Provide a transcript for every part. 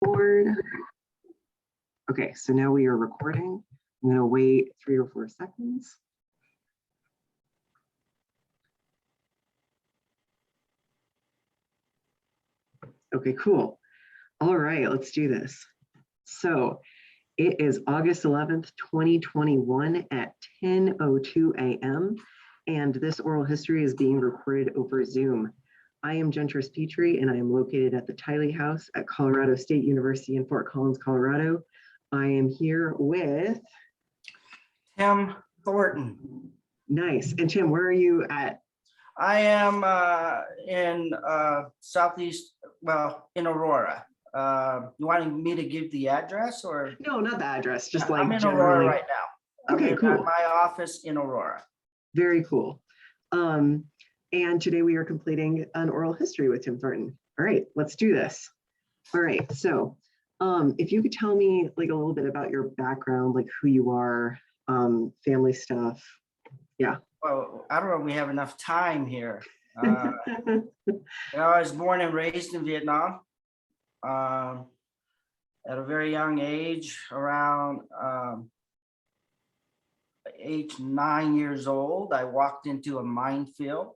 Board. Okay, so now we are recording. I'm going to wait 3 or 4 seconds. Okay, cool. All right, let's do this. So it is August 11th, 2021 at 10:02 a.m. and this oral history is being recorded over Zoom. I am Gentris Petrie and I am located at the Tiley House at Colorado State University in Fort Collins, Colorado. I am here with Tim Thornton. Nice. And Tim, where are you at? I am in southeast, well, in Aurora. You wanting me to give the address or? No, not the address, just like I'm in generally. Aurora right now. Okay, I'm cool. at my office in Aurora. Very cool. And today we are completing an oral history with Tim Thornton. All right, let's do this. All right, so if you could tell me like a little bit about your background, like who you are, family stuff. Yeah. Well, I don't know if we have enough time here. I was born and raised in Vietnam. At a very young age, around age 9 years old, I walked into a minefield.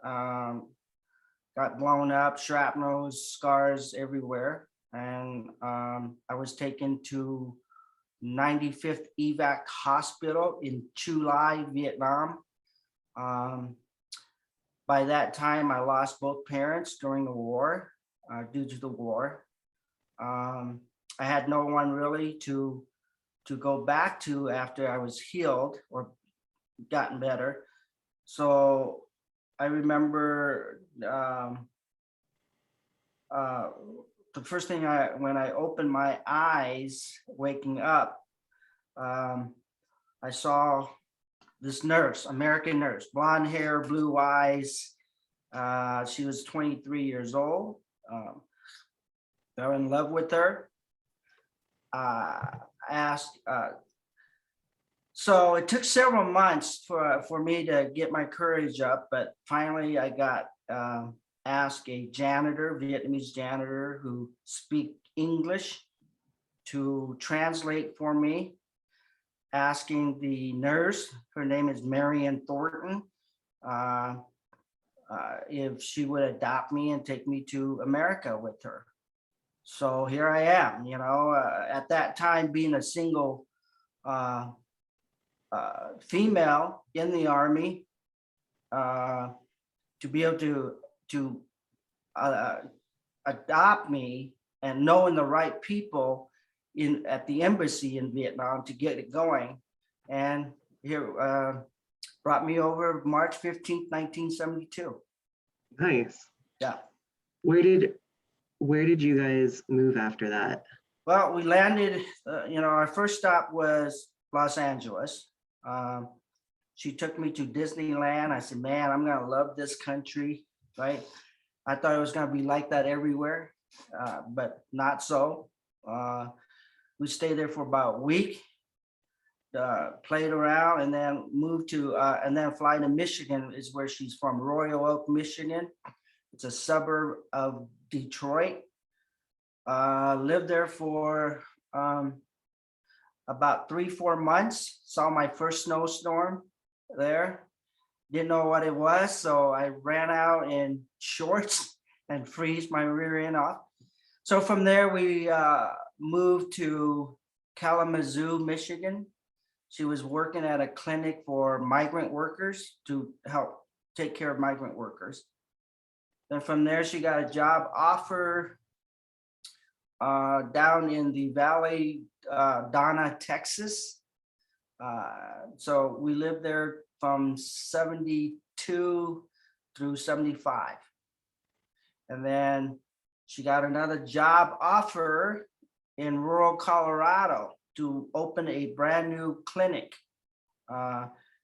Got blown up, shrapnel, scars everywhere. And I was taken to 95th Evac Hospital in Chu Lai, Vietnam. By that time, I lost both parents during the war, due to the war. I had no one really to go back to after I was healed or gotten better. So I remember the first thing when I opened my eyes, waking up, I saw this nurse, American nurse, blonde hair, blue eyes. She was 23 years old. Fell in love with her. So it took several months for me to get my courage up, but finally I got asked a janitor, Vietnamese janitor who speak English, to translate for me, asking the nurse, her name is Marion Thornton, if she would adopt me and take me to America with her. So here I am, you know, at that time being a single female in the Army, to be able to adopt me and knowing the right people at the embassy in Vietnam to get it going. And here brought me over March 15th, 1972. Nice. Yeah. Where did you guys move after that? Well, we landed, our first stop was Los Angeles. She took me to Disneyland. I said, man, I'm gonna love this country, right? I thought it was gonna be like that everywhere, but not so. We stayed there for about a week, played around, and then moved to, and then fly to Michigan is where she's from, Royal Oak, Michigan. It's a suburb of Detroit. Lived there for about 3-4 months. Saw my first snowstorm there. Didn't know what it was, so I ran out in shorts and freeze my rear end off. So from there, we moved to Kalamazoo, Michigan. She was working at a clinic for migrant workers to help take care of migrant workers. Then from there, she got a job offer down in the Valley, Donna, Texas. So we lived there from 72 through 75. And then she got another job offer in rural Colorado to open a brand new clinic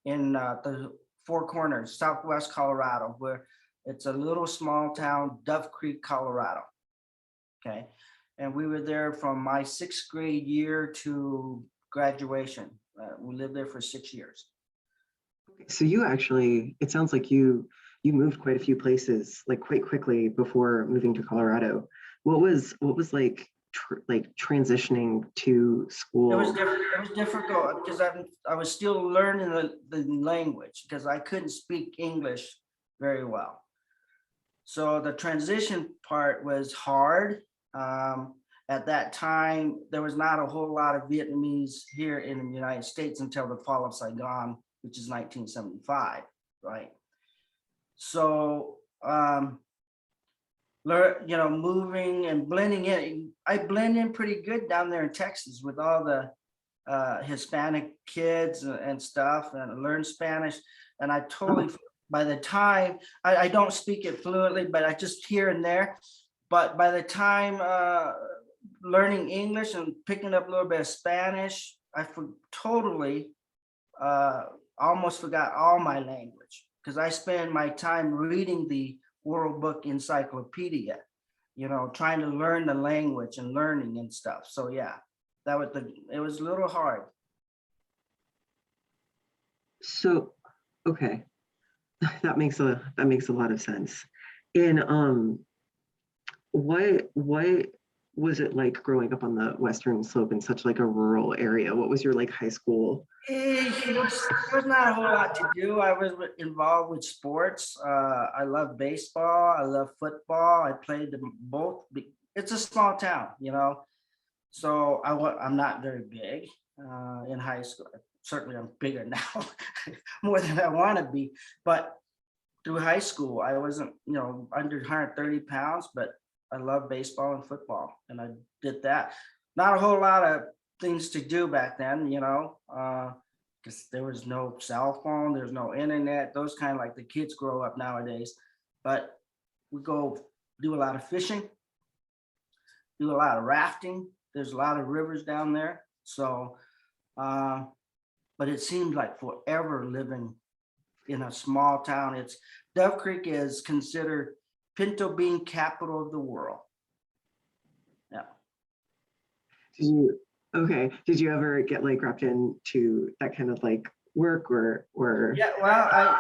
in the Four Corners, Southwest Colorado, where it's a little small town, Dove Creek, Colorado. Okay. And we were there from my 6th grade year to graduation. We lived there for 6 years. So you actually, it sounds like you moved quite a few places like quite quickly before moving to Colorado. what was like transitioning to It was school? different. It was difficult because I was still learning the language because I couldn't speak English very well. So the transition part was hard. At that time, there was not a whole lot of Vietnamese here in the United States until the fall of Saigon, which is 1975, right? So, moving and blending in, I blend in pretty good down there in Texas with all the Hispanic kids and stuff, and I learned Spanish. And I totally, by the time, I don't speak it fluently, but I just here and there. But by the time learning English and picking up a little bit of Spanish, I totally almost forgot all my language because I spend my time reading the World Book Encyclopedia, trying to learn the language and learning and stuff. So yeah, it was a little hard. So, okay, that makes a lot of sense. And what was it like growing up on the Western Slope in such like a rural area? What was your like high school? There was not a whole lot to do. I was involved with sports. I love baseball. I love football. I played them both. It's a small town, so I'm not very big in high school. Certainly I'm bigger now, more than I want to be. But through high school, I wasn't, under 130 pounds, but I love baseball and football. And I did that. Not a whole lot of things to do back then, because there was no cell phone, there's no internet, those kind of like the kids grow up nowadays. But we go do a lot of fishing, do a lot of rafting. There's a lot of rivers down there. So, but it seemed like forever living in a small town. Dove Creek is considered pinto bean capital of the world. Yeah. Did you ever get like wrapped into that kind of like work or? Yeah, well,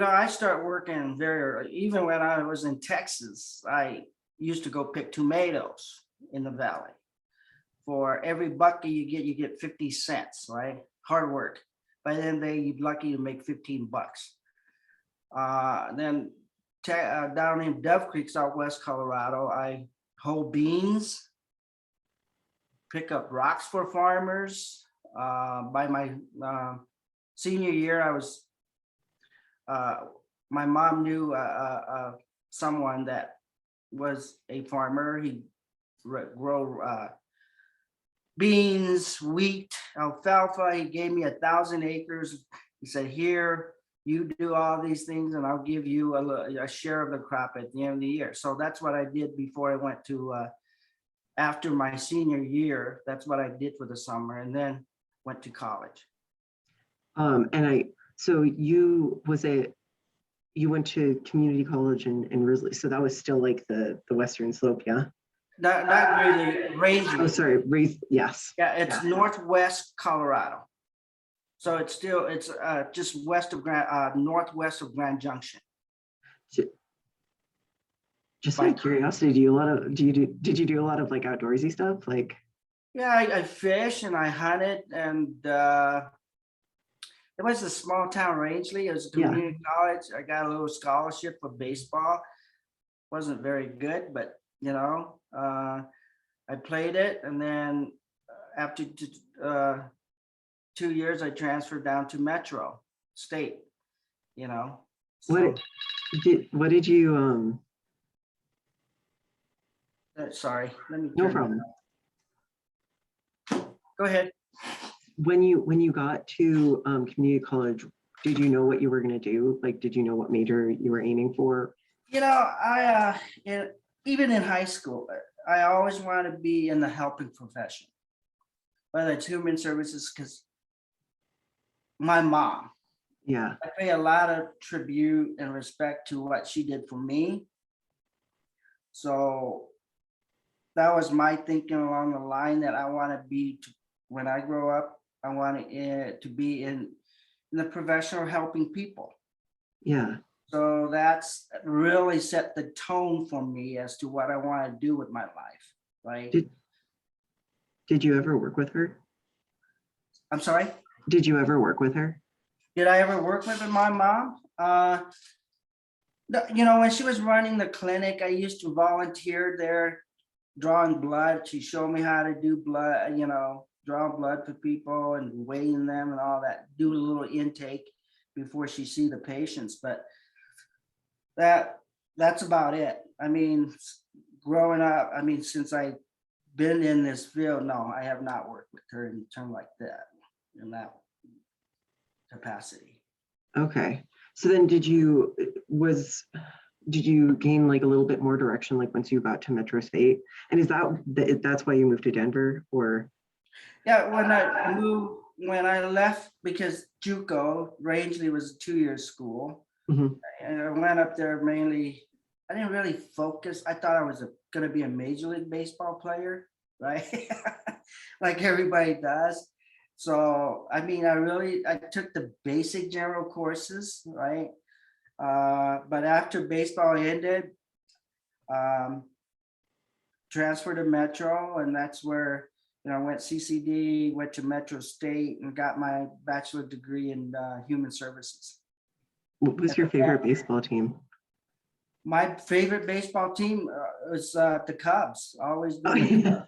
I started working very early. Even when I was in Texas, I used to go pick tomatoes in the valley. For every bucket you get 50 cents, right? Hard work. By then you're lucky to make 15 bucks. Then down in Dove Creek, Southwest Colorado, I hoe beans, pick up rocks for farmers. By my senior year, my mom knew someone that was a farmer. He grow beans, wheat, alfalfa. He gave me 1,000 acres. He said, here, you do all these things and I'll give you a share of the crop at the end of the year. So that's what I did before I went to, after my senior year, that's what I did for the summer, and then went to college. So you went to community college in Risley. So that was still like the Western Slope, yeah? Not really, Rangeley. Oh, sorry, yes. Yeah, it's Northwest Colorado. So it's just northwest of Grand Junction. Just out of curiosity, did you do a lot of like outdoorsy stuff? Like, yeah, I fish and I hunted, and it was a small town, Rangeley. It was a community college. I got a little scholarship for baseball. Wasn't very good, but I played it, and then after 2 years, I transferred down to Metro State. So, what did you sorry, let me. No problem. Go ahead. When you got to community college, did you know what you were going to do? Like, did you know what major you were aiming for? Even in high school, I always wanted to be in the helping profession, whether it's human services, because my mom, I pay a lot of tribute and respect to what she did for me. So that was my thinking along the line that I want to be, when I grow up, I want to be in the profession of helping people. Yeah. So that's really set the tone for me as to what I want to do with my life, right? Did you ever work with her? I'm sorry? Did you ever work with her? Did I ever work with my mom? When she was running the clinic, I used to volunteer there, drawing blood. She showed me how to do blood, draw blood for people and weighing them and all that, do a little intake before she see the patients. But that's about it. I mean, growing up, since I've been in this field, no, I have not worked with her in terms like that, in that capacity. Okay. So then did you gain like a little bit more direction like once you got to Metro State? And is that's why you moved to Denver, or? Yeah, when I left, because JUCO, Rangeley was a 2-year school. Mhm. And I went up there mainly, I didn't really focus. I thought I was going to be a Major League Baseball player, right? Like everybody does. So, I took the basic general courses, right? But after baseball ended, transferred to Metro, and that's where, I went CCD, went to Metro State, and got my bachelor's degree in human services. What was your favorite baseball team? My favorite baseball team was the Cubs. Always been.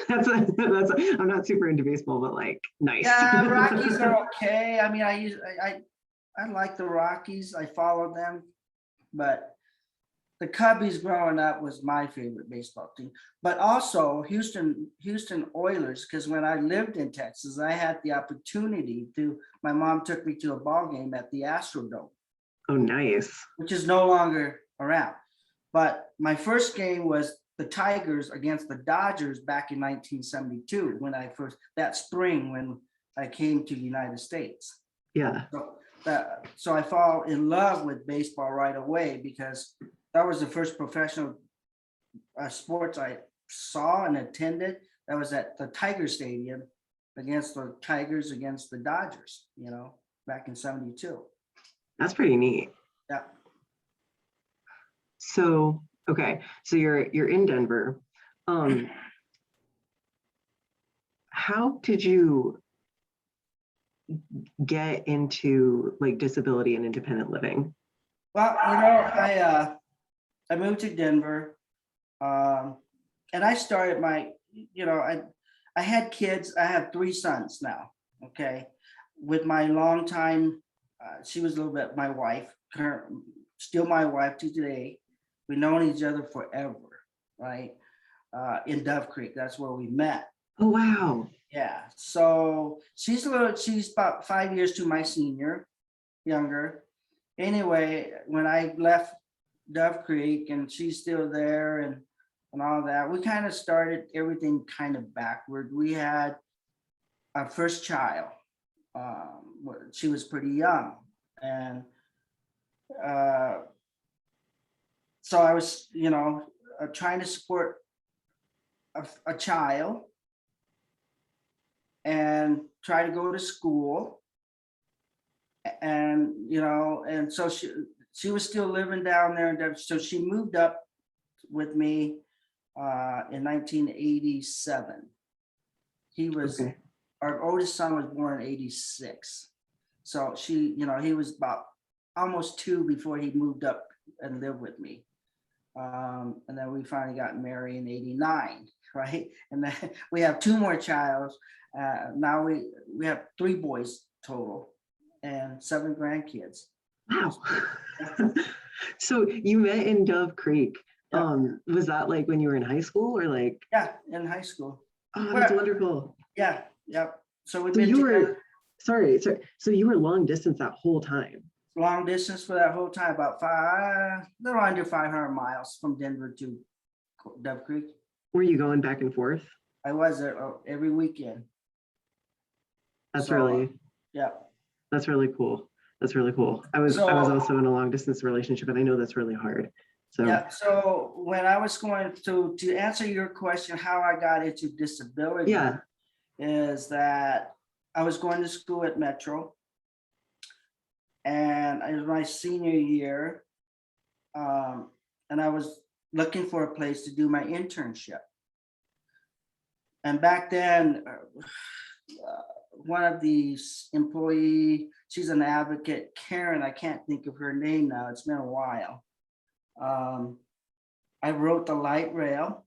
I'm not super into baseball, but like nice. Yeah, Rockies are okay. I like the Rockies. I follow them, but the Cubbies growing up was my favorite baseball team. But also Houston Oilers, because when I lived in Texas, I had the opportunity to. My mom took me to a ball game at the Astrodome. Oh, nice. Which is no longer around. But my first game was the Tigers against the Dodgers back in 1972, that spring when I came to the United States. Yeah. So I fall in love with baseball right away, because that was the first professional sports I saw and attended. That was at the Tiger Stadium against the Tigers against the Dodgers, back in 72. That's pretty neat. Yeah. So, okay. So you're in Denver. How did you get into like disability and independent living? Well, I moved to Denver, and I started I had kids. I have 3 sons now. Okay, with my longtime, she was a little bit my wife, still my wife to today. We've known each other forever, right? In Dove Creek, that's where we met. Oh, wow. Yeah. So she's about 5 years to my senior, younger. Anyway, when I left Dove Creek and she's still there and all that, we kind of started everything kind of backward. We had our first child. She was pretty young. And so I was, trying to support a child and try to go to school. And, and so she was still living down there. So she moved up with me in 1987. Okay. Our oldest son was born in 86. So he was about almost 2 before he moved up and lived with me. And then we finally got married in 89, right? And then we have 2 more childs. Now we have 3 boys total and 7 grandkids. Wow. So you met in Dove Creek. Yeah. Was that like when you were in high school or like? Yeah, in high school. Oh, that's wonderful. Yeah, yep. So So you were long distance that whole time. Long distance for that whole time, about a little under 500 miles from Denver to Dove Creek. Were you going back and forth? I was there every weekend. That's yeah. That's really cool. That's really cool. I was also in a long distance relationship, and I know that's really hard. So yeah. So when I was going to answer your question, how I got into disability, is that I was going to school at Metro, and it was my senior year. And I was looking for a place to do my internship. And back then, one of the employee, she's an advocate, Karen, I can't think of her name now, it's been a while. I wrote the light rail,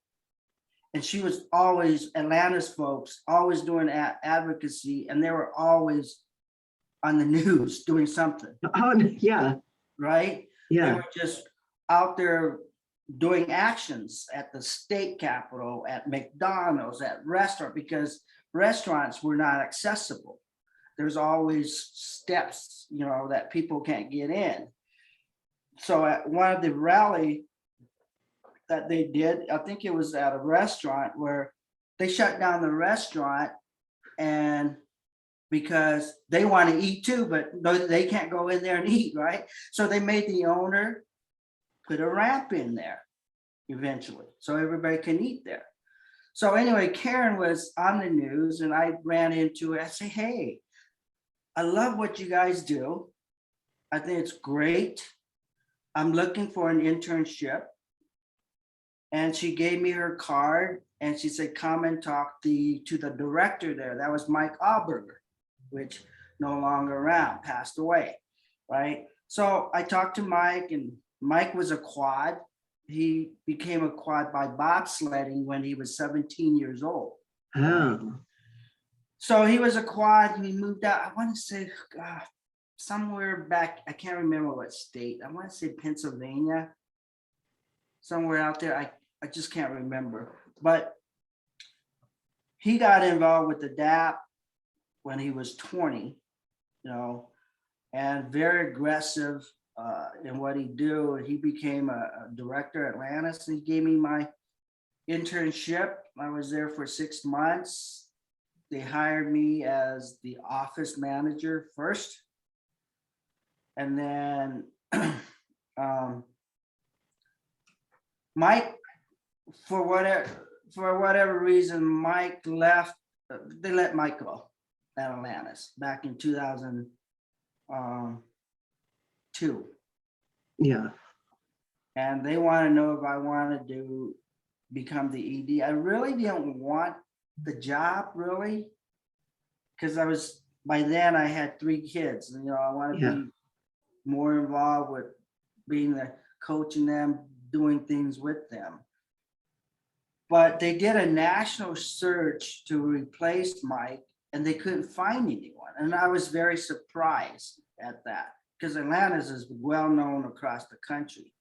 and she was always, Atlanta's folks, always doing advocacy, and they were always on the news doing something. Oh, yeah. Right? Yeah. They were just out there doing actions at the state capitol, at McDonald's, at restaurant, because restaurants were not accessible. There's always steps, that people can't get in. So at one of the rally that they did, I think it was at a restaurant where they shut down the restaurant, and because they want to eat too, but they can't go in there and eat, right? So they made the owner put a ramp in there eventually, so everybody can eat there. So anyway, Karen was on the news, and I ran into it. I say, hey, I love what you guys do. I think it's great. I'm looking for an internship. And she gave me her card, and she said, come and talk to the director there. That was Mike Auberger, which no longer around, passed away, right? So I talked to Mike, and Mike was a quad. He became a quad by bobsledding when he was 17 years old. Oh. So he was a quad, and he moved out, I want to say, somewhere back, I can't remember what state. I want to say Pennsylvania, somewhere out there. I just can't remember. But he got involved with the DAP when he was 20, and very aggressive in what he do. And he became a director at Atlantis, and he gave me my internship. I was there for 6 months. They hired me as the office manager first. And then Mike, for whatever reason, Mike left. They let Mike go at Atlantis back in 2002. Yeah. And they want to know if I wanted to become the ED. I really didn't want the job, really, because by then I had 3 kids, and I want to be more involved with being the coaching them, doing things with them. But they did a national search to replace Mike, and they couldn't find anyone. And I was very surprised at that, because Atlantis is well known across the country.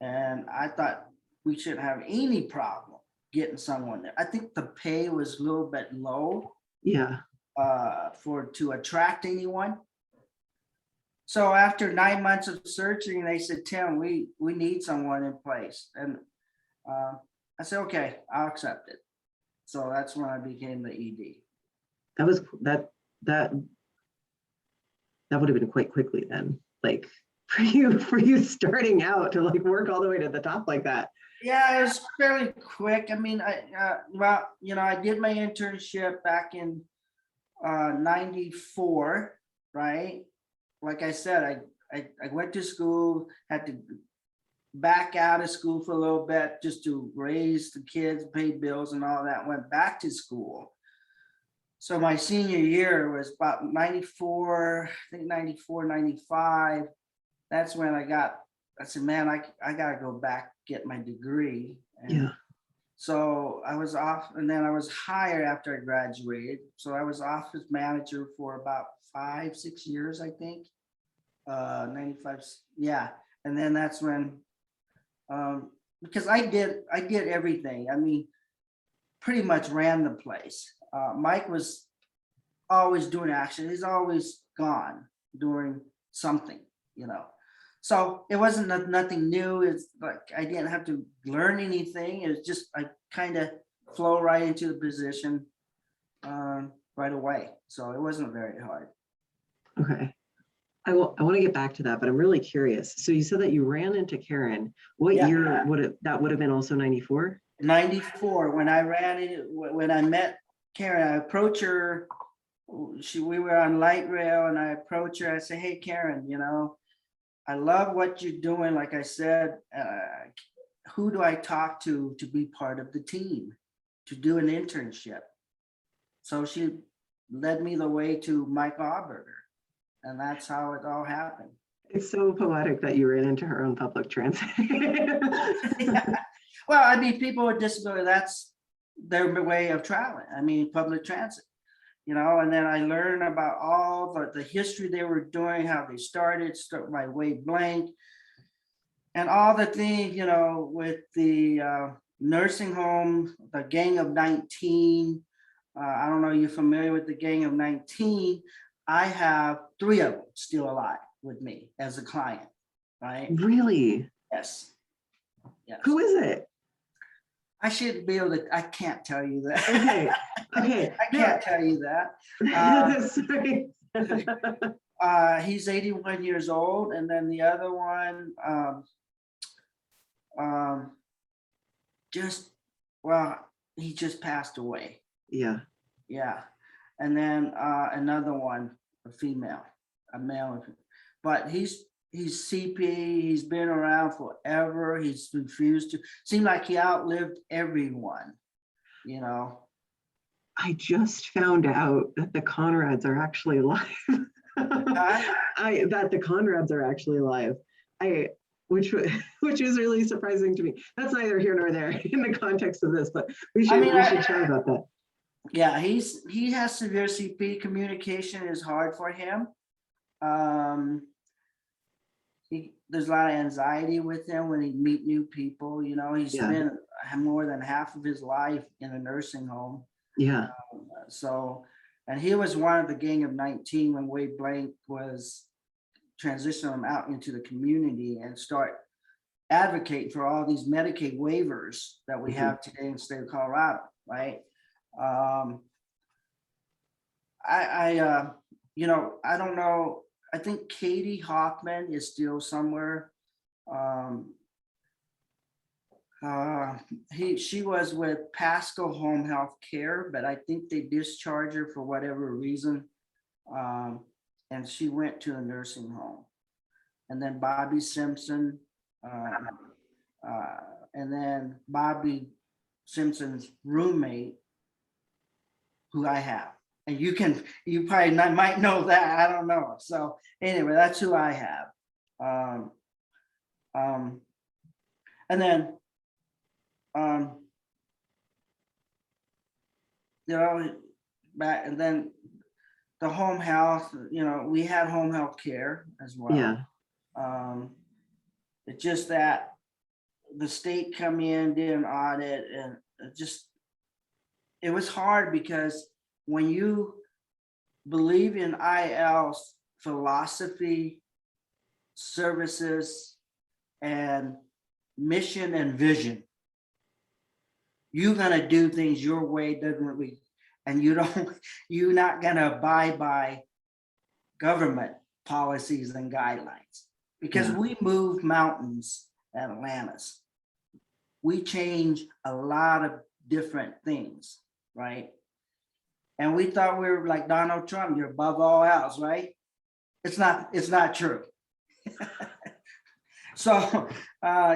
And I thought we shouldn't have any problem getting someone there. I think the pay was a little bit low. Yeah. To attract anyone. So after 9 months of searching, they said, Tim, we need someone in place. And I said, okay, I'll accept it. So that's when I became the ED. That was that would have been quite quickly then, like for you starting out to like work all the way to the top like that. Yeah, it was fairly quick. I mean, I did my internship back in 94, right? Like I said, I went to school, had to back out of school for a little bit just to raise the kids, pay bills and all that, went back to school. So my senior year was about 94, I think 94, 95. That's when I said, man, I got to go back, get my degree. And so I was off, and then I was hired after I graduated. So I was office manager for about 5-6 years, I think. 95, yeah. And then that's when, because I did everything. I mean, pretty much ran the place. Mike was always doing action. He's always gone doing something, So it wasn't nothing new. It's like I didn't have to learn anything. It was just I kind of flow right into the position right away. So it wasn't very hard. Okay. I want to get back to that, but I'm really curious. So you said that you ran into Karen. What year would have been also 94? 94. When I met Karen, I approached her we were on light rail, and I approached her. I said, "Hey, Karen, I love what you're doing. Like I said, who do I talk to be part of the team, to do an internship?" So she led me the way to Mike Auberger, and that's how it all happened. It's so poetic that you ran into her on public transit. Yeah. Well, I mean, people with disability, that's their way of traveling. I mean, public transit, and then I learned about all the history they were doing, how they started by Wade Blank, and all the things, with the nursing home, the Gang of 19. I don't know, you're familiar with the Gang of 19. I have 3 of them still alive with me as a client, right? Really? Yes. Yes. Who is it? I should be able to, I can't tell you that. Okay. Okay. I can't tell you that. Sorry. He's 81 years old. And then the other one, he just passed away. Yeah. Yeah. And then another one, a male, but he's CP, he's been around forever. He's refused to, seemed like he outlived everyone, I just found out that the Conrads are actually alive. That the Conrads are actually alive. Which is really surprising to me. That's neither here nor there in the context of this, but we should chat about that. Yeah, he has severe CP. Communication is hard for him. There's a lot of anxiety with him when he meet new people. He's spent more than half of his life in a nursing home. Yeah. And he was one of the Gang of 19 when Wade Blank was transitioning him out into the community and start advocating for all these Medicaid waivers that we have today in the state of Colorado, right? I don't know. I think Katie Hoffman is still somewhere. She was with Pasco Home Health Care, but I think they discharged her for whatever reason. And she went to a nursing home. And then Bobby Simpson, and then Bobby Simpson's roommate, who I have. And you probably might know that, I don't know. So anyway, that's who I have. And then, and then the home health, we had home health care as well. Yeah. It's just that the state come in, did an audit, and it was hard because when you believe in IL's philosophy, services, and mission and vision, you're gonna do things your way, and you're not gonna abide by government policies and guidelines, because we move mountains at Atlantis. We change a lot of different things, right? And we thought we were like Donald Trump, you're above all else, right? It's not true. So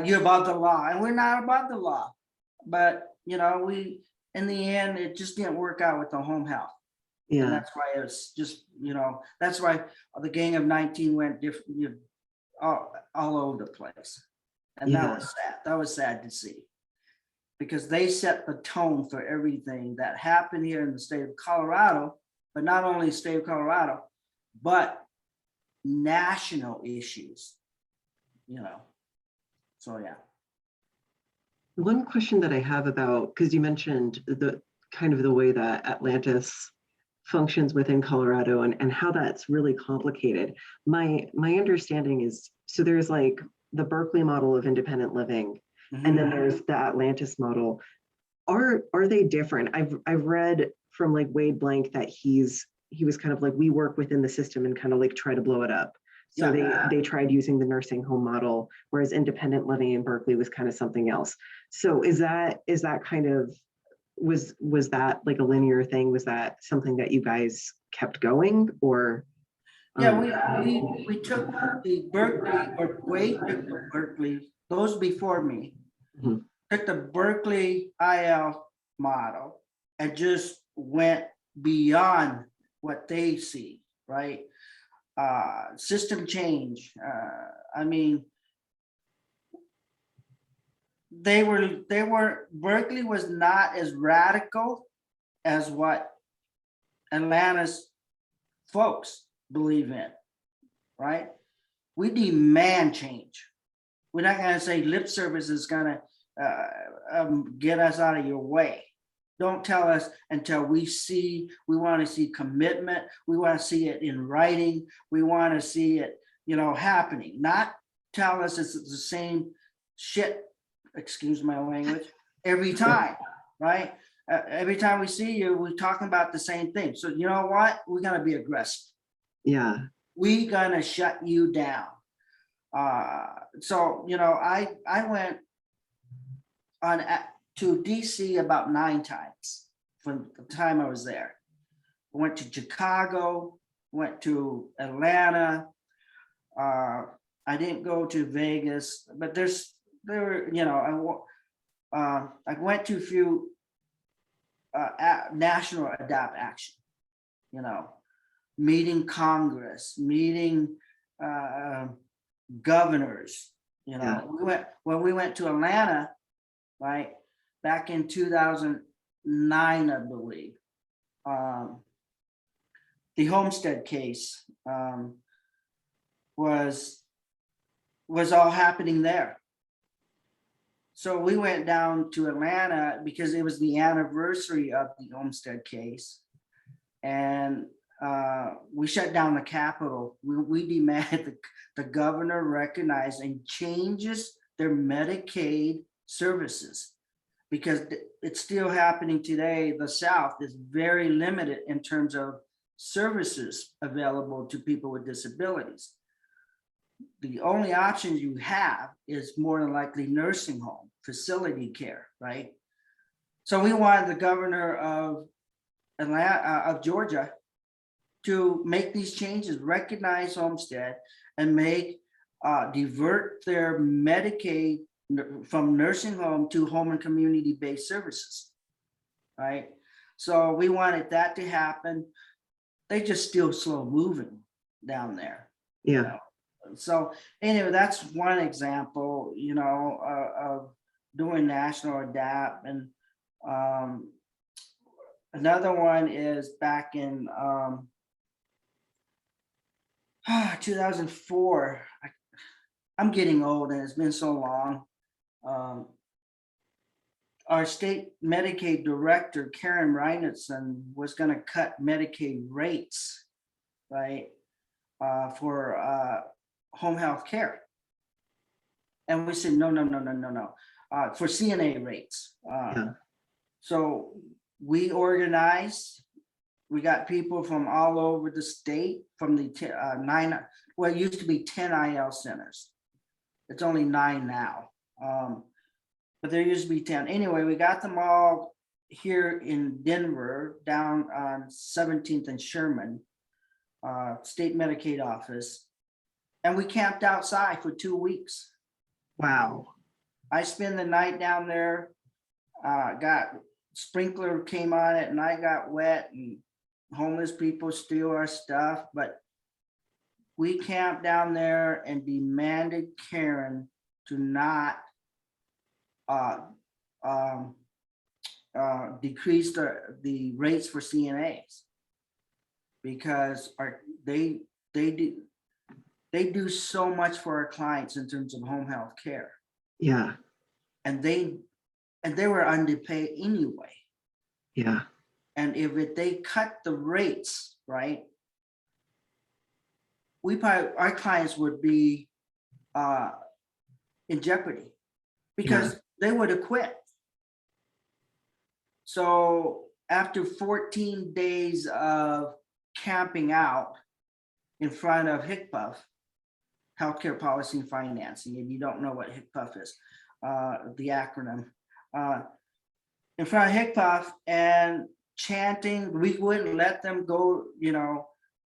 you're above the law, and we're not above the law. But we, in the end, it just didn't work out with the home health. Yeah. And that's why it's just, that's why the Gang of 19 went different, all over the place. And that was sad. That was sad to see, because they set the tone for everything that happened here in the state of Colorado, but not only the state of Colorado, but national issues, So, yeah. One question that I have about, because you mentioned the kind of the way that Atlantis functions within Colorado and how that's really complicated. My understanding is, so there's like the Berkeley model of independent living, and then there's the Atlantis model. Are they different? I've read from like Wade Blank that he was kind of like, we work within the system and kind of like try to blow it up. So they tried using the nursing home model, whereas independent living in Berkeley was kind of something else. So is that kind of, was that like a linear thing? Was that something that you guys kept going, or? Yeah, we took the Berkeley, or Wade took the Berkeley, those before me, Mhm. took the Berkeley IL model and just went beyond what they see, right? System change. I mean, Berkeley was not as radical as what Atlanta's folks believe in, right? We demand change. We're not going to say lip service is going to get us out of your way. Don't tell us until we want to see commitment. We want to see it in writing. We want to see it, happening. Not tell us it's the same shit, excuse my language, every time, right? Every time we see you, we're talking about the same thing. So you know what? We're going to be aggressive. Yeah. We're going to shut you down. So, I went on to DC about 9 times from the time I was there. I went to Chicago, went to Atlanta. I didn't go to Vegas, but I went to a few national adapt action, meeting Congress, meeting governors. Yeah. We went to Atlanta, right, back in 2009, I believe. The Homestead case was all happening there. So we went down to Atlanta because it was the anniversary of the Homestead case, and we shut down the Capitol. We demanded the governor recognize and changes their Medicaid services, because it's still happening today. The South is very limited in terms of services available to people with disabilities. The only options you have is more than likely nursing home, facility care, right? So we wanted the governor of Georgia to make these changes, recognize Homestead, and divert their Medicaid from nursing home to home and community-based services, right? So we wanted that to happen. They just still slow moving down there. Yeah. So anyway, that's one example, of doing national adapt. And another one is back in 2004. I'm getting old and it's been so long. Our state Medicaid director, Karen Reinertson, was going to cut Medicaid rates, right, for home health care. And we said, no, for CNA rates. So we organized. We got people from all over the state, from the it used to be 10 IL centers. It's only 9 now. But there used to be 10. Anyway, we got them all here in Denver, down on 17th and Sherman, state Medicaid office. And we camped outside for 2 weeks. Wow. I spent the night down there, got sprinkler came on it and I got wet, and homeless people steal our stuff. But we camped down there and demanded Karen to not decrease the rates for CNAs, because they do so much for our clients in terms of home health care. Yeah. And they were underpaid anyway. Yeah. And if they cut the rates, right, our clients would be in jeopardy, because they would have quit. So after 14 days of camping out in front of HCPF, Healthcare Policy and Financing, if you don't know what HCPF is, the acronym, in front of HCPF, and chanting. We wouldn't let them go,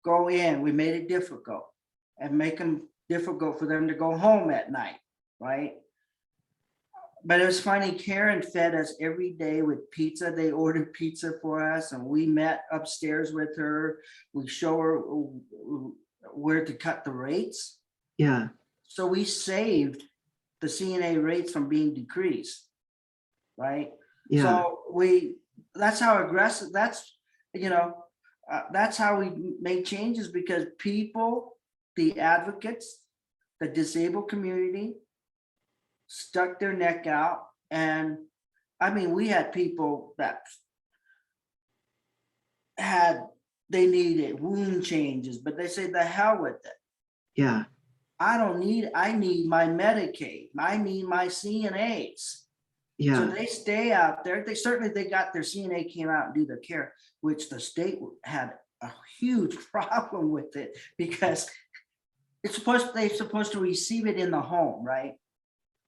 go in. We made it difficult and make them difficult for them to go home at night, right? But it was funny, Karen fed us every day with pizza. They ordered pizza for us and we met upstairs with her. We show her where to cut the rates. Yeah. So we saved the CNA rates from being decreased, right? Yeah. So that's how aggressive, that's how we make changes, because people, the advocates, the disabled community stuck their neck out. And I mean, we had people that they needed wound changes, but they say the hell with it. Yeah. I need my Medicaid. I need my CNAs. Yeah. So they stay out there. They got their CNA came out and do their care, which the state had a huge problem with it, because they're supposed to receive it in the home, right?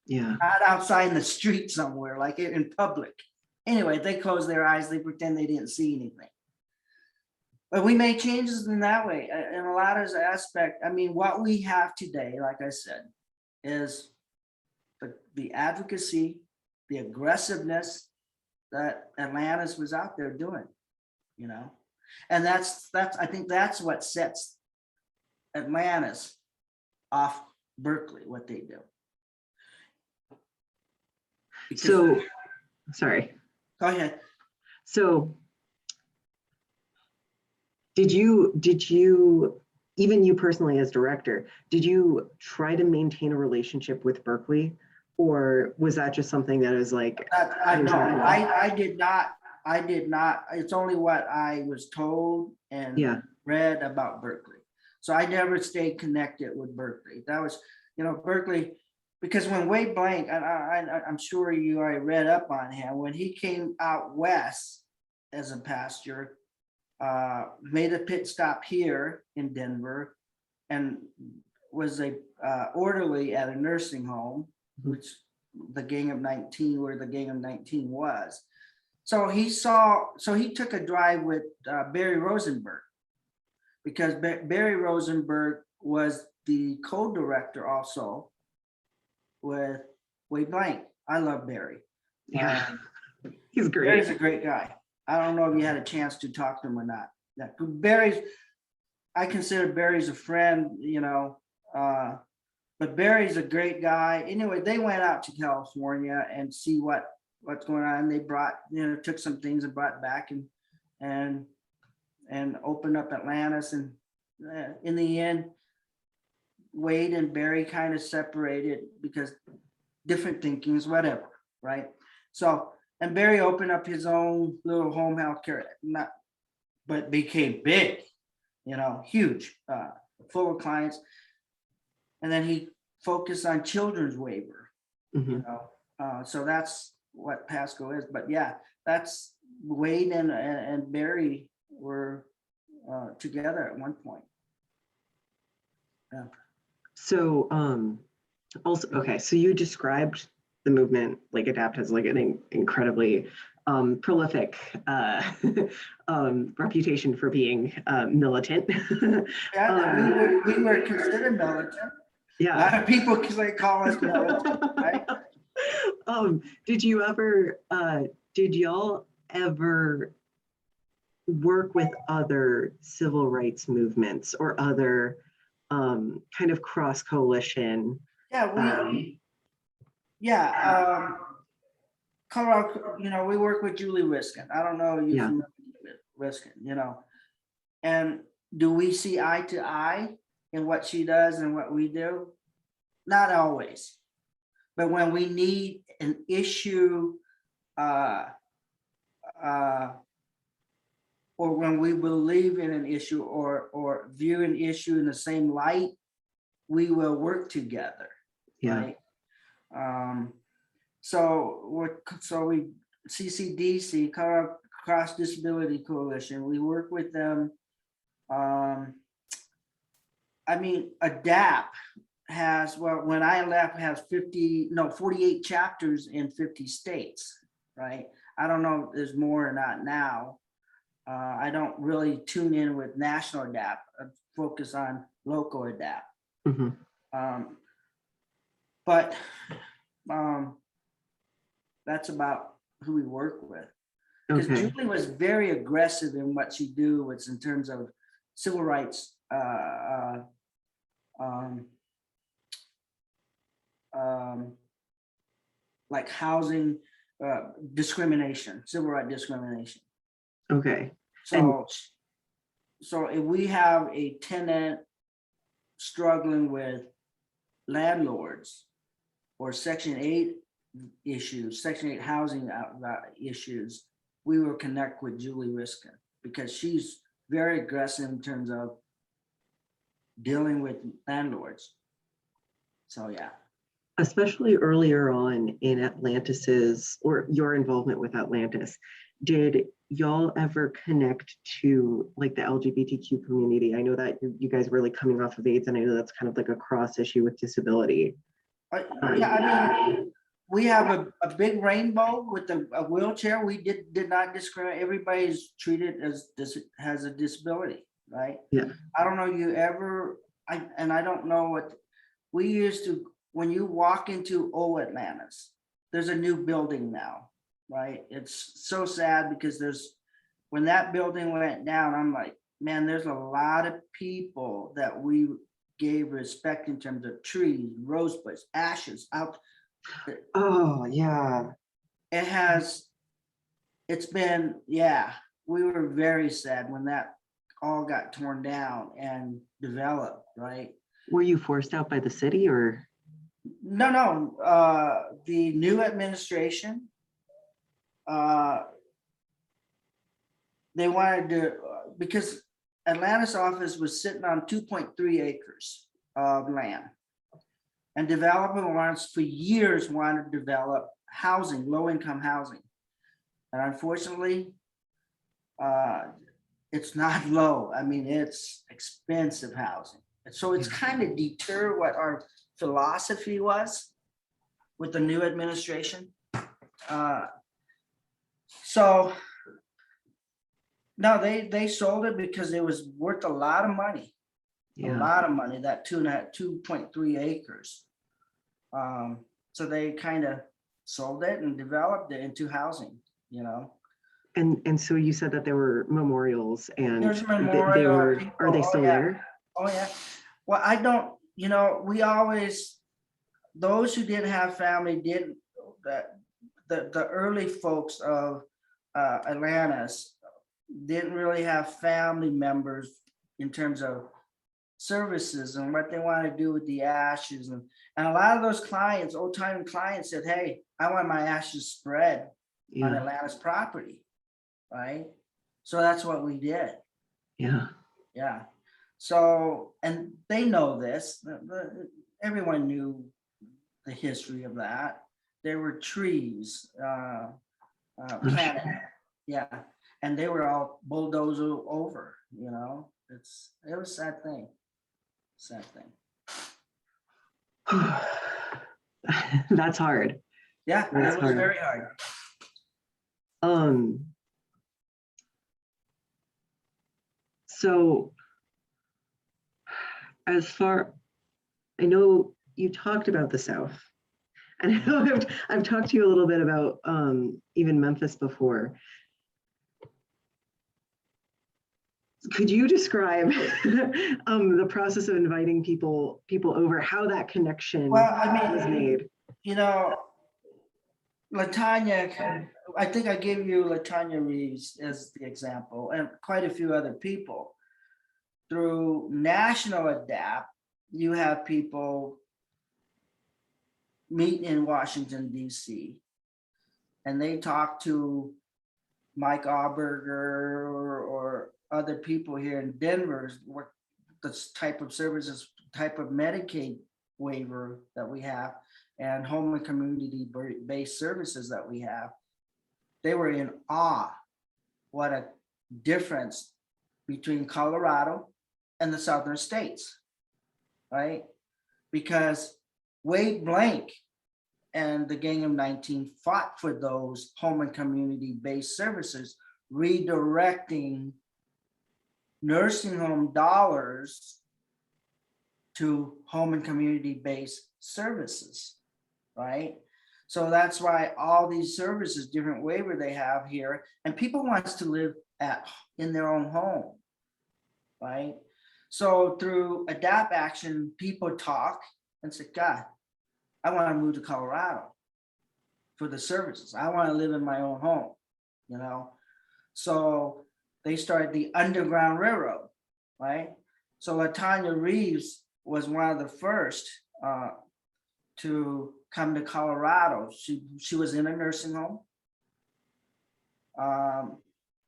Yeah. Not outside in the street somewhere, like in public. Anyway, they close their eyes, they pretend they didn't see anything. But we made changes in that way, in a lot of aspect. I mean, what we have today, like I said, is the advocacy, the aggressiveness that Atlantis was out there doing, and I think that's what sets Atlantis off Berkeley, what they do. So, sorry. Go ahead. So, did you, even you personally as director, did you try to maintain a relationship with Berkeley, or was that just something that was like? I did not. It's only what I was told and read about Berkeley. So I never stayed connected with Berkeley. That was, Berkeley. Because when Wade Blank, and I'm sure you already read up on him, when he came out west as a pastor, made a pit stop here in Denver, and was a orderly at a nursing home, which the Gang of 19, where the Gang of 19 was. So he took a drive with Barry Rosenberg, because Barry Rosenberg was the co-director also with Wade Blank. I love Barry. Yeah, he's great. Barry's a great guy. I don't know if you had a chance to talk to him or not. Yeah, I consider Barry's a friend, but Barry's a great guy. Anyway, they went out to California and see what's going on. They brought, took some things and brought back and opened up Atlantis. And in the end, Wade and Barry kind of separated because different thinkings, whatever, right? So, and Barry opened up his own little home health care, but became big, huge, full of clients. And then he focused on children's waiver, so that's what Pasco is. But yeah, that's Wade and Barry were together at one point. Yeah. So also, okay, so you described the movement like ADAPT as like an incredibly prolific reputation for being militant. Yeah, we were considered militant. Yeah, a lot of people call us militant, right? Did y'all ever work with other civil rights movements or other kind of cross coalition? Colorado, we work with Julie Riskin. I don't know you familiar with Riskin, and do we see eye to eye in what she does and what we do? Not always, but when we need an issue, or when we believe in an issue or view an issue in the same light, we will work together. Yeah. Right. So we CCDC, Colorado Cross Disability Coalition, we work with them. ADAPT has, when I left, has 48 chapters in 50 states, right? I don't know if there's more or not now, I don't really tune in with national adapt. I focus on local adapt. Mhm. But that's about who we work with. Because Okay. Julie was very aggressive in what she do, was in terms of civil rights, like housing discrimination, civil rights discrimination. Okay. So, so if we have a tenant struggling with landlords or Section 8 issues, Section 8 housing issues, we will connect with Julie Riskin because she's very aggressive in terms of dealing with landlords. So yeah. Especially earlier on in Atlantis's or your involvement with Atlantis, did y'all ever connect to like the LGBTQ community? I know that you guys were like coming off of AIDS, and I know that's kind of like a cross issue with disability. Yeah, I mean, we have a big rainbow with a wheelchair. We did not discriminate. Everybody's treated as has a disability, right? Yeah. I don't know you ever, I don't know what we used to, when you walk into old Atlantis, there's a new building now, right? It's so sad because when that building went down, I'm like, man, there's a lot of people that we gave respect in terms of trees, rosebuds, ashes out. Oh yeah. It's been, yeah, we were very sad when that all got torn down and developed, right? Were you forced out by the city or? No, the new administration, they wanted to, because Atlantis office was sitting on 2.3 acres of land. And developer wants for years wanted to develop housing, low-income housing. And unfortunately, it's not low. I mean, it's expensive housing. And so it's kind of deter what our philosophy was with the new administration. So no, they sold it because it was worth a lot of money. Yeah. A lot of money, that 2.3 acres. So they kind of sold it and developed it into housing, you know. And so you said that there were memorials and There's a they memorial. were, People, are they still there? Oh yeah. Well, I don't, you know, we always, those who didn't have family didn't, the early folks of Atlantis didn't really have family members in terms of services and what they want to do with the ashes. And a lot of those clients, old time clients said, hey, I want my ashes spread on Yeah. Atlantis property, right? So that's what we did. Yeah. Yeah. So, and they know this, everyone knew the history of that. There were trees planted. Yeah. And they were all bulldozed over, you know, it was a sad thing. Sad thing. That's hard. Yeah, That's it was hard. very hard. So as far, I know you talked about the South, and I know I've talked to you a little bit about even Memphis before. Could you describe the process of inviting people over, how that connection was made? You know, LaTanya, I think I gave you LaTanya Reeves as the example, and quite a few other people. Through National Adapt, you have people meet in Washington, D.C., and they talk to Mike Auberger or other people here in Denver, what this type of services, type of Medicaid waiver that we have, and home and community-based services that we have. They were in awe what a difference between Colorado and the southern states, right? Because Wade Blank and the Gang of 19 fought for those home and community-based services redirecting nursing home dollars to home and community-based services, right? So that's why all these services, different waiver they have here, and people wants to live in their own home, right? So through Adapt Action, people talk and say, God, I want to move to Colorado for the services. I want to live in my own home, you know? So they started the Underground Railroad, right? So LaTanya Reeves was one of the first to come to Colorado. She was in a nursing home.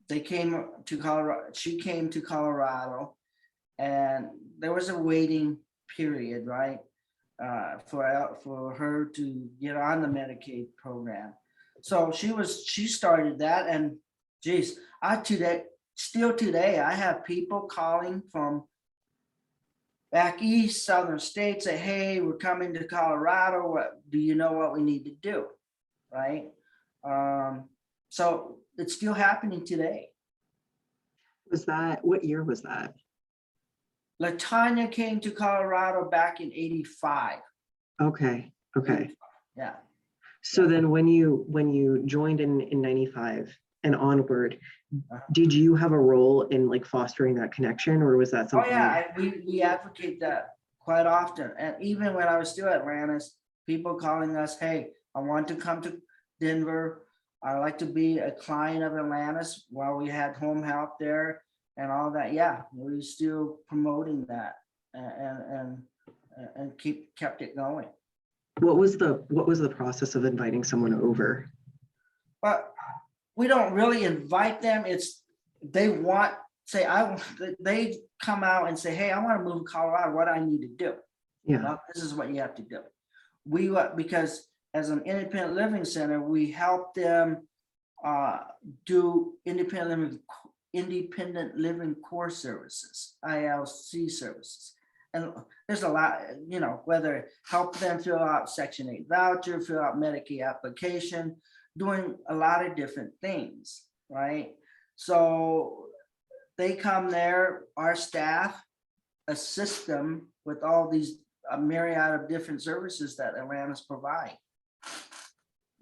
They came to Colorado. She came to Colorado, and there was a waiting period, right, for her to get on the Medicaid program. So she started that, and geez, still today, I have people calling from back east, southern states, say, hey, we're coming to Colorado. What do you know what we need to do? Right. So it's still happening today. What year was that? LaTanya came to Colorado back in 85. Okay. 85, yeah. So then when you joined in 95 and onward, did you have a role in like fostering that connection, or was that something? Oh yeah, we advocate that quite often. And even when I was still at Atlantis, people calling us, hey, I want to come to Denver. I like to be a client of Atlantis while we had home health there and all that. Yeah, we still promoting that and kept it going. What was the process of inviting someone over? But we don't really invite them. It's they come out and say, hey, I want to move to Colorado. What do I need to do? Yeah. Well, this is what you have to do. Because as an independent living center, we help them do independent living core services, ILC services. And there's a lot, whether help them fill out Section 8 voucher, fill out Medicaid application, doing a lot of different things, right? So they come there, our staff assist them with all these a myriad of different services that Atlantis provide.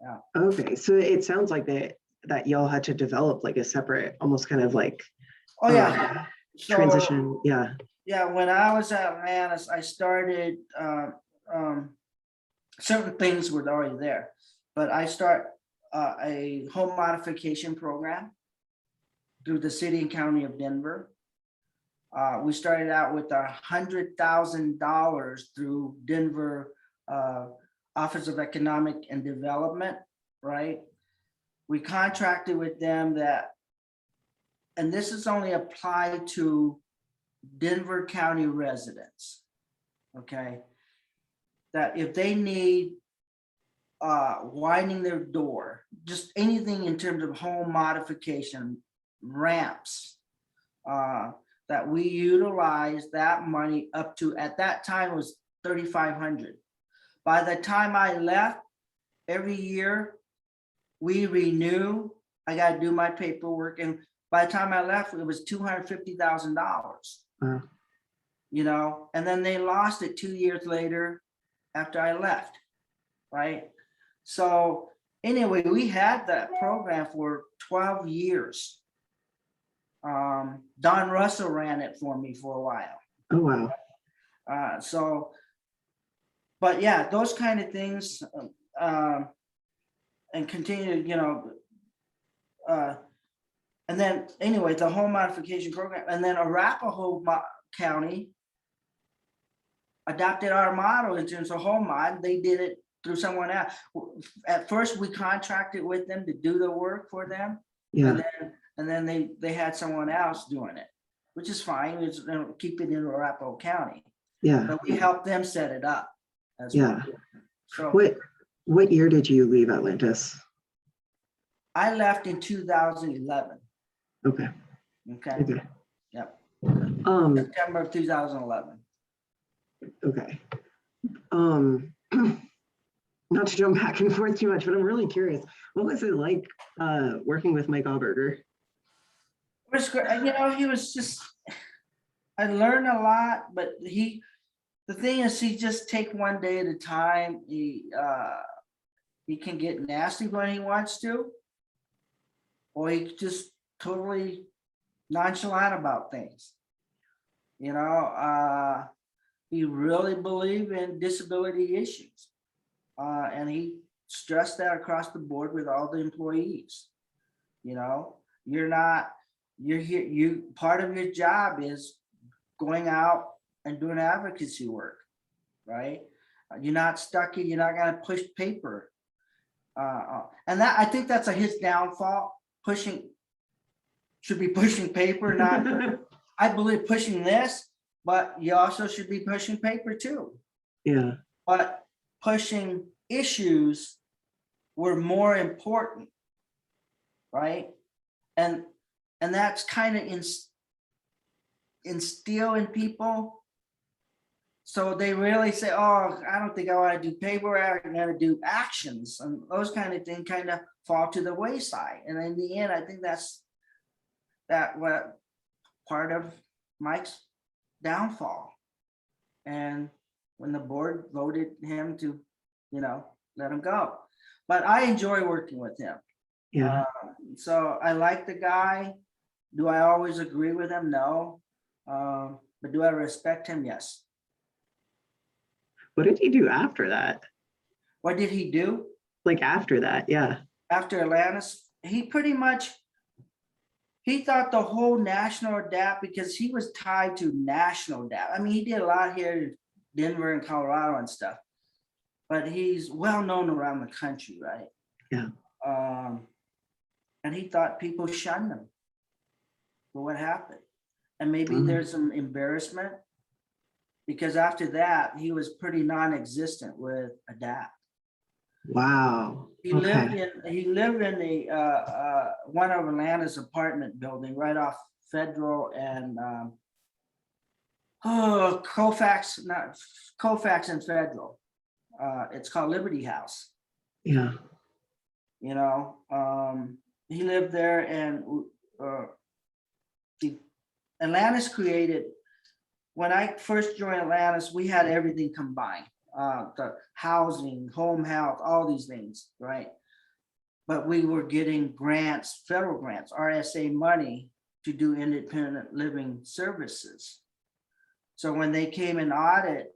Yeah. Okay, so it sounds like that y'all had to develop like a separate, almost kind of like transition. Yeah. Yeah, when I was at Atlantis, I started certain things were already there, but I start a home modification program through the city and county of Denver. We started out with $100,000 through Denver Office of Economic and Development, right? We contracted with them and this is only applied to Denver County residents, okay? That if they need widening their door, just anything in terms of home modification, ramps, that we utilize that money up to, at that time was $3,500. By the time I left, every year we renew, I got to do my paperwork. And by the time I left, it was $250,000, and then they lost it 2 years later after I left, right? So anyway, we had that program for 12 years. Don Russell ran it for me for a while. Oh, wow. But yeah, those kind of things, and continue, and then anyway, the home modification program, and then Arapahoe County adopted our model in terms of home mod. They did it through someone else. At first, we contracted with them to do the work for them. Yeah. And then they had someone else doing it, which is fine. It's, keep it in Arapahoe County. Yeah. But we helped them set it up as well. So what year did you leave Atlantis? I left in 2011. Okay. Yep. September of 2011. Okay. Not to jump back and forth too much, but I'm really curious. What was it like working with Mike Auberger? was great. And, he was just, I learned a lot, but the thing is, he just take one day at a time. He can get nasty when he wants to, or he just totally nonchalant about things. He really believed in disability issues. And he stressed that across the board with all the employees. You're here, part of your job is going out and doing advocacy work, right? You're not stuck in, you're not gonna push paper. And that, I think that's his downfall, should be pushing paper, not, I believe pushing this, but you also should be pushing paper too. Yeah. But pushing issues were more important, right? And that's kind of instill in people. So they really say, oh, I don't think I want to do paperwork, I'm going to do actions. And those kind of things kind of fall to the wayside. And in the end, I think that's what part of Mike's downfall. And when the board voted him to, let him go. But I enjoy working with him. Yeah. So I like the guy. Do I always agree with him? No. But do I respect him? Yes. What did he do after that? What did he do? Like after that, yeah. After Atlantis, he thought the whole national adapt, because he was tied to national adapt. I mean, he did a lot here in Denver and Colorado and stuff, but he's well known around the country, right? Yeah. And he thought people shunned him for what happened. And maybe there's some embarrassment, because after that, he was pretty non-existent with adapt. Wow. He lived in the one of Atlanta's apartment building right off Federal and Colfax and Federal. It's called Liberty House. Yeah. He lived there, and Atlantis created, when I first joined Atlantis, we had everything combined. The housing, home health, all these things, right? But we were getting grants, federal grants, RSA money to do independent living services. So when they came and audit,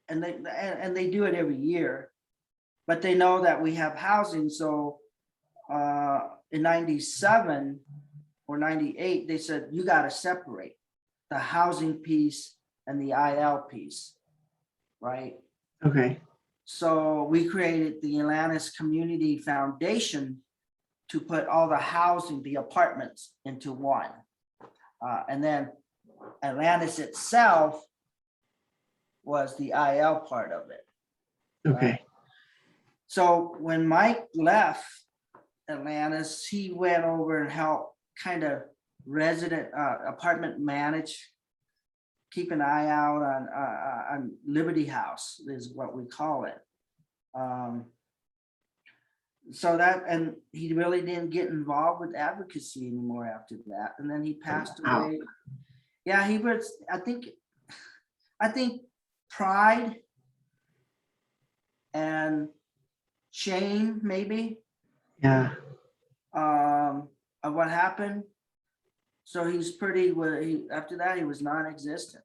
and they do it every year, but they know that we have housing. So in 97 or 98, they said, you got to separate the housing piece and the IL piece. Right. Okay. So we created the Atlantis Community Foundation to put all the housing, the apartments, into one. And then Atlantis itself was the IL part of it. Okay. Right? So when Mike left Atlantis, he went over and helped kind of resident apartment manage, keep an eye out on Liberty House is what we call it. So that, and he really didn't get involved with advocacy anymore after that. And then he passed away. Yeah, he was, I think pride and shame, maybe. Yeah. Of what happened. So he's pretty, after that, he was non-existent.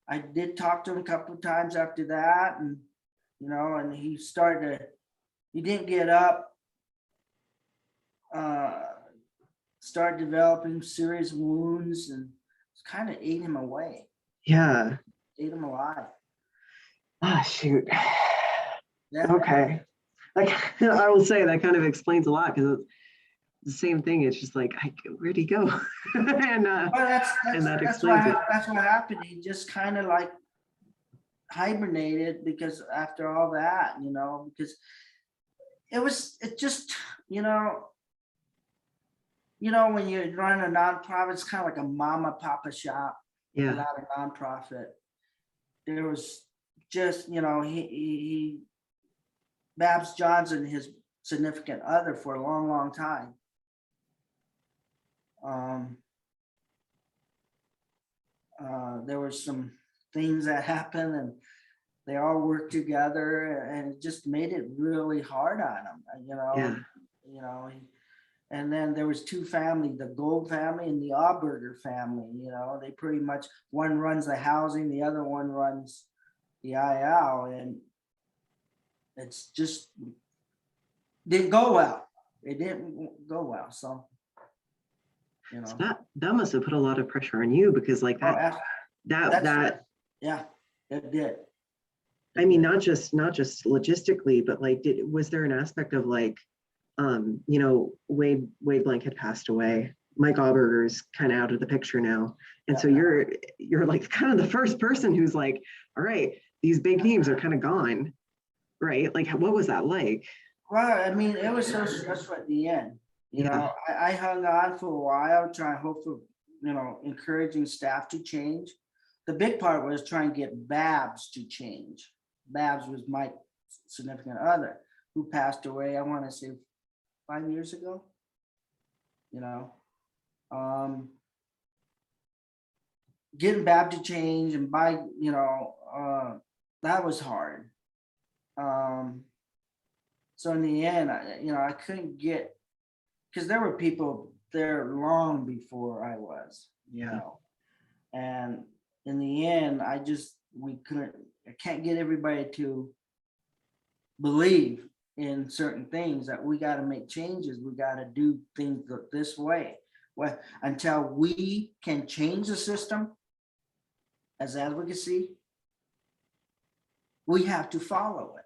I did talk to him a couple of times after that, and, and he didn't get up, start developing serious wounds, and kind of ate him away. Yeah. Ate him alive. Ah, shoot. Yeah. Okay. Like, I will say that kind of explains a lot, because it's the same thing. It's just like, where'd he go? And that explains it. That's what happened. He just kind of like hibernated, because after all that, because it just, when you run a nonprofit, it's kind of like a mama papa shop. Yeah. Not a nonprofit. There was just, he Babs Johnson, his significant other for a long, long time. Um, there were some things that happened, and they all worked together, and it just made it really hard on him, Yeah. you know, and then there was two families, the Gold family and the Auberger family, they pretty much, one runs the housing, the other one runs the IL, and it's just didn't go well. It didn't go well. So, So that must have put a lot of pressure on you, because like that yeah, it did. I mean, not just logistically, but like, was there an aspect of like, Wade Blank had passed away. Mike Auberger's kind of out of the picture now. And so you're like kind of the first person who's like, all right, these big names are kind of gone, right? Like, what was that like? Well, I mean, it was so stressful at the end. I hung on for a while, trying, hopefully, encouraging staff to change. The big part was trying to get Babs to change. Babs was my significant other who passed away, I want to say 5 years ago. Getting Bab to change and that was hard. So in the end, I couldn't get, because there were people there long before I was, and in the end, I can't get everybody to believe in certain things, that we got to make changes. We got to do things this way. Well, until we can change the system as advocacy, we have to follow it.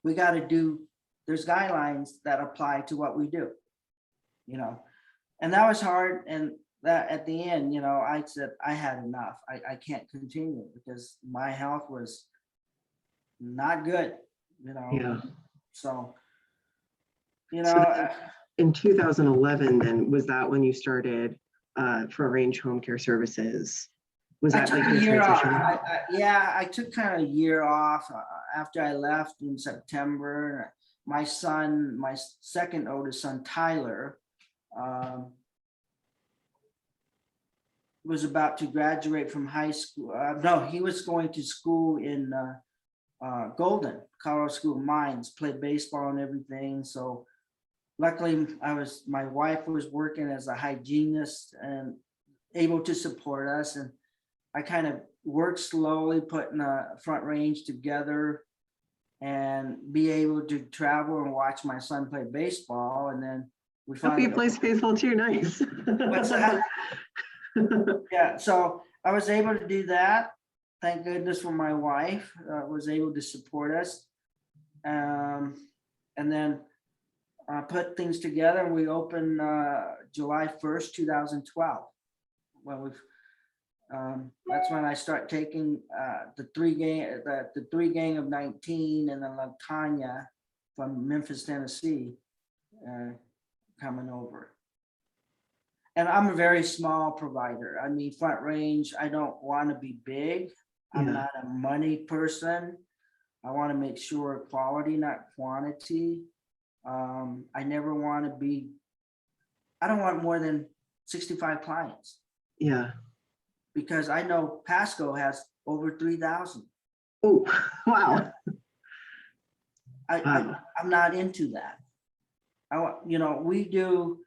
We got to there's guidelines that apply to what we do, and that was hard. And that at the end, I said, I had enough. I can't continue, because my health was not good, Yeah. So, So in 2011, then, was that when you started for Range Home Care Services? Was that like a your year off. transition? I took kind of a year off after I left in September. My son, my second oldest son, Tyler, was about to graduate from high school. No, he was going to school in Golden, Colorado School of Mines, played baseball and everything. So luckily my wife was working as a hygienist and able to support us. And I kind of worked slowly, putting a Front Range together and be able to travel and watch my son play baseball. And then we finally. He plays baseball too, nice. What's that? Yeah, so I was able to do that. Thank goodness for my wife, was able to support us. And then put things together, and we opened July 1st, 2012. Well, that's when I start taking the three gang of 19 and then Tanya from Memphis, Tennessee, coming over. And I'm a very small provider. I mean, Front Range, I don't want to be big. I'm not a money person. I want to make sure quality, not quantity. I never want to be, I don't want more than 65 clients. Yeah. Because I know Pasco has over 3,000. Oh, wow. I'm not into that. We do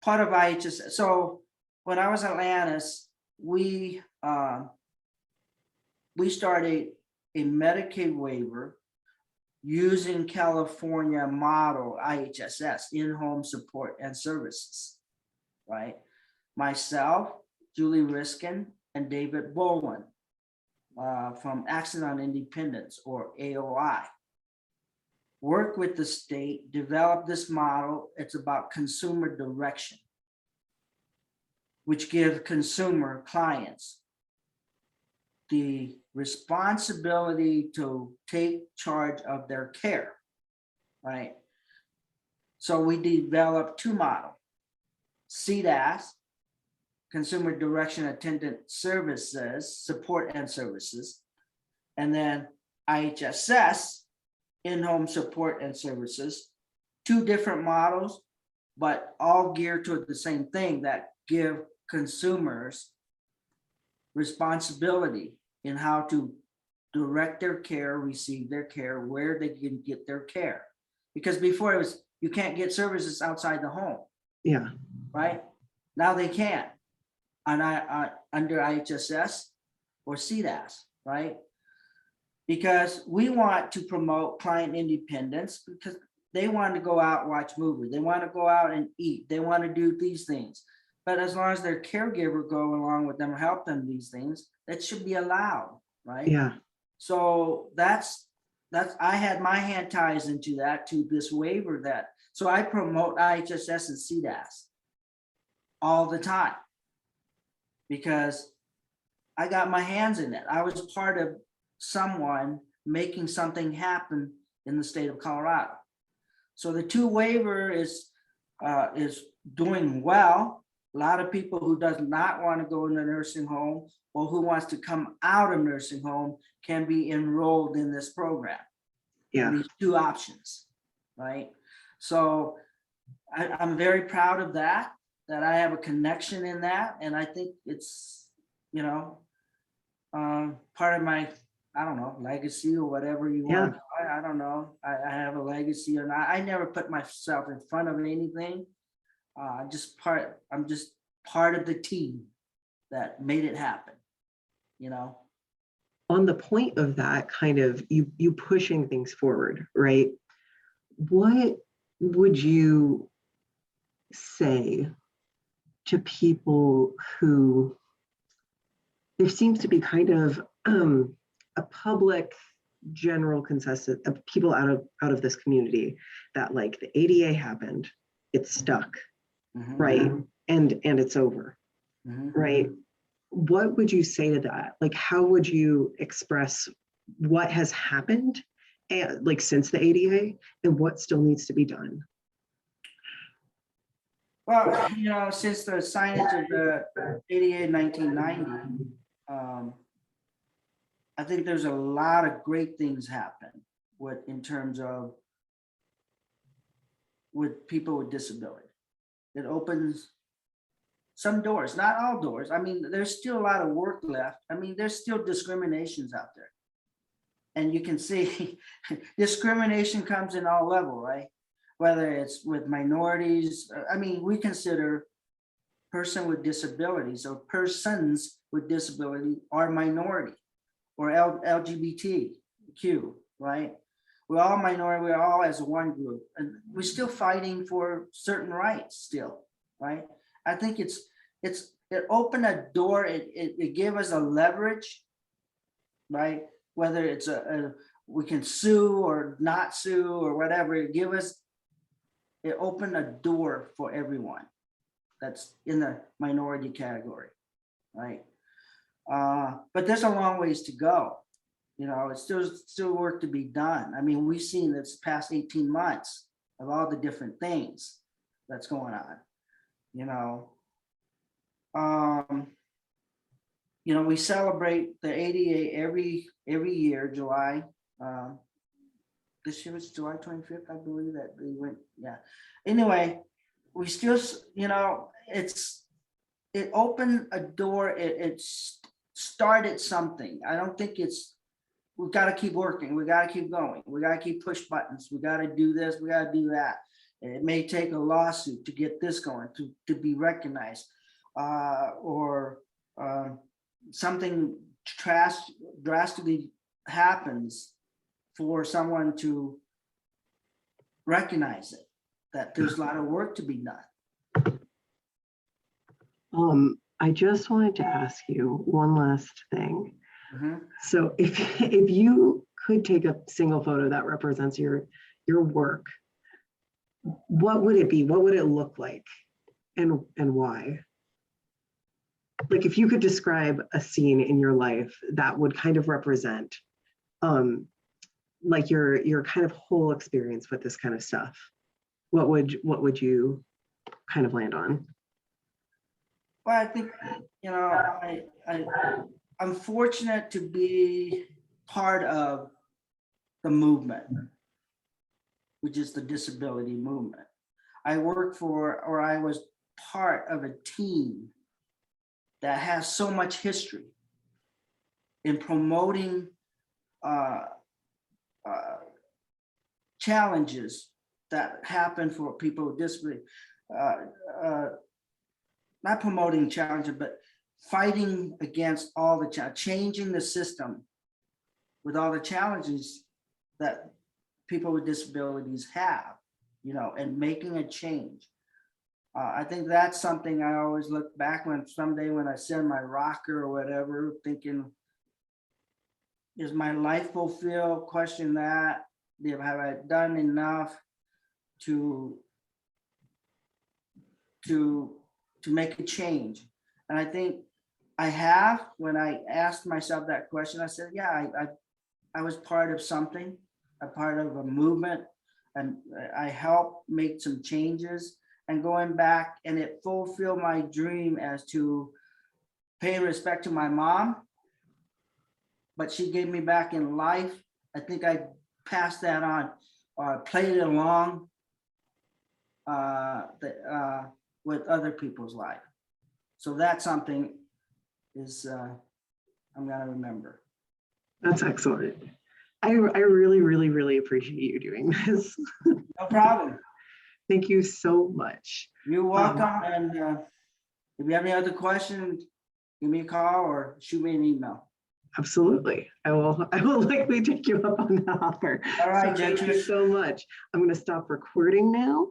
part of IHS. So when I was at Atlantis, we started a Medicaid waiver using California model IHSS, in-home support and services, right? Myself, Julie Riskin, and David Bowen from Action on Independence, or AOI. Work with the state, develop this model. It's about consumer direction, which give consumer clients the responsibility to take charge of their care, right? So we developed two models: CDAS, Consumer Direction Attendant Services, Support and Services, and then IHSS, In-Home Support and Services. Two different models, but all geared toward the same thing, that give consumers responsibility in how to direct their care, receive their care, where they can get their care. Because before it was, you can't get services outside the home, Yeah. right? Now they can, under IHSS or CDAS, right? Because we want to promote client independence, because they want to go out and watch movies. They want to go out and eat. They want to do these things. But as long as their caregiver go along with them, help them these things, that should be allowed, right? Yeah. So that's I had my hand ties into that, to this waiver that, so I promote IHSS and CDAS all the time because I got my hands in it. I was part of someone making something happen in the state of Colorado. So the 2 waiver is doing well. A lot of people who does not want to go in a nursing home or who wants to come out of nursing home can be enrolled in this program. Yeah. These 2 options, right? So I'm very proud of that I have a connection in that. And I think it's, part of my, I don't know, legacy or whatever you want. I don't know. I have a legacy, and I never put myself in front of anything. I'm just part of the team that made it happen, On the point of that, kind of you pushing things forward, right? What would you say to people who, there seems to be kind of a public general consensus of people out of this community that, like, the ADA happened, it's stuck, right? And it's over, right? What would you say to that? Like, how would you express what has happened, and like since the ADA, and what still needs to be done? Well, since the signage of the ADA in 1990, I think there's a lot of great things happen in terms of with people with disability. It opens some doors, not all doors. I mean, there's still a lot of work left. I mean, there's still discriminations out there. And you can see discrimination comes in all levels, right? Whether it's with minorities, I mean, we consider person with disabilities or persons with disability are minority or LGBTQ, right? We're all minority, we're all as one group, and we're still fighting for certain rights still, right? I think it opened a door, it gave us a leverage, right? Whether it's we can sue or not sue or whatever, it opened a door for everyone that's in the minority category, right? But there's a long ways to go. It's still work to be done. I mean, we've seen this past 18 months of all the different things that's going on. We celebrate the ADA every year, July. This year was July 25th, I believe that we went. Yeah. Anyway, we still, it opened a door. It started something. I don't think we've got to keep working. We got to keep going. We got to keep push buttons. We got to do this. We got to do that. And it may take a lawsuit to get this going, to be recognized, or something drastically happens for someone to recognize it, that there's a lot of work to be done. I just wanted to ask you one last thing. So if you could take a single photo that represents your work, what would it be? What would it look like, and why? Like, if you could describe a scene in your life that would kind of represent like your kind of whole experience with this kind of stuff, what would you kind of land on? Well, I think, I'm fortunate to be part of the movement, which is the disability movement. I work for, or I was part of a team that has so much history in promoting challenges that happen for people with disability. Not promoting challenges, but fighting against all the changing the system with all the challenges that people with disabilities have, you know, and making a change. I think that's something I always look back when someday when I sit in my rocker or whatever, thinking, is my life fulfilled? Question that. Have I done enough to make a change? And I think I have. When I asked myself that question, I said, yeah, I was part of something, a part of a movement, and I helped make some changes. And going back, and it fulfilled my dream as to pay respect to my mom, but she gave me back in life. I think I passed that on, or played it along with other people's life. So that's something is I'm gonna remember. That's excellent. I really, really, really appreciate you doing this. No problem. Thank you so much. You're welcome. And if you have any other questions, give me a call or shoot me an email. Absolutely. I will likely take you up on the offer. All right, So thank you Gentry. so much. I'm going to stop recording now.